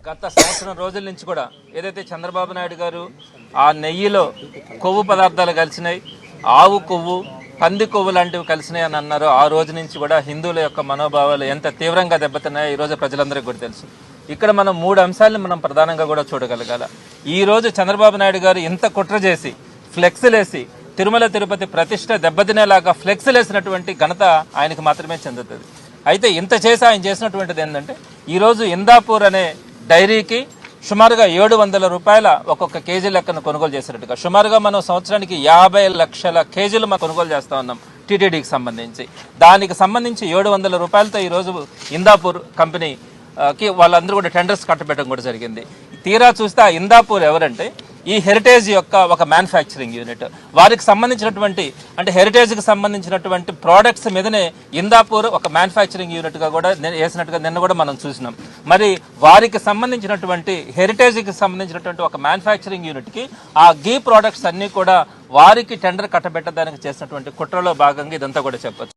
గత సంవత్సరం రోజుల నుంచి కూడా ఏదైతే చంద్రబాబు నాయుడు గారు ఆ నెయ్యిలో కొవ్వు పదార్థాలు కలిసినాయి, ఆవు కొవ్వు, పంది కొవ్వు లాంటివి కలిసినాయి అని అన్నారు. ఆ రోజు నుంచి కూడా హిందువుల యొక్క మనోభావాలు ఎంత తీవ్రంగా దెబ్బతిన్నాయో ఈరోజు ప్రజలందరికీ కూడా తెలుసు. ఇక్కడ మనం 3 అంశాలను మనం ప్రధానంగా కూడా చూడగలగాల. ఈరోజు చంద్రబాబు నాయుడు గారు ఇంత కుట్ర చేసి ఫ్లెక్స్లేసి తిరుమల తిరుపతి ప్రతిష్ట దెబ్బతినేలాగా ఫ్లెక్స్లేసినటువంటి ఘనత ఆయనకు మాత్రమే చెందుతుంది. అయితే ఇంత చేసి ఆయన చేసినటువంటిది ఏంటంటే ఈరోజు ఇందాపూర్ అనే డైరీకి సుమారుగా 700 రూపాయల ఒక్కొక్క కేజీ లెక్కను కొనుగోలు చేసినట్టుగా, సుమారుగా మనం సంవత్సరానికి 50 లక్షల కేజీలు మనం కొనుగోలు చేస్తూ ఉన్నాం టీటీడీకి సంబంధించి. దానికి సంబంధించి 700 రూపాయలతో ఈరోజు ఇందాపూర్ కంపెనీకి వాళ్ళందరూ కూడా టెండర్స్ కట్టబెట్టడం కూడా జరిగింది. తీరా చూస్తే ఆ ఇందాపూర్ ఎవరంటే ఈ హెరిటేజ్ యొక్క ఒక మ్యానుఫ్యాక్చరింగ్ యూనిట్. వారికి సంబంధించినటువంటి అంటే హెరిటేజ్కి సంబంధించినటువంటి ప్రోడక్ట్స్ మీదనే ఇందాపూర్ ఒక మ్యానుఫ్యాక్చరింగ్ యూనిట్గా కూడా వేసినట్టుగా నిన్న కూడా మనం చూసినాం. మరి వారికి సంబంధించినటువంటి హెరిటేజ్కి సంబంధించినటువంటి ఒక మ్యానుఫ్యాక్చరింగ్ యూనిట్కి ఆ గీ ప్రోడక్ట్స్ అన్నీ కూడా వారికి టెండర్ కట్టబెట్టడానికి చేసినటువంటి కుట్రలో భాగంగా ఇదంతా కూడా చెప్పొచ్చు.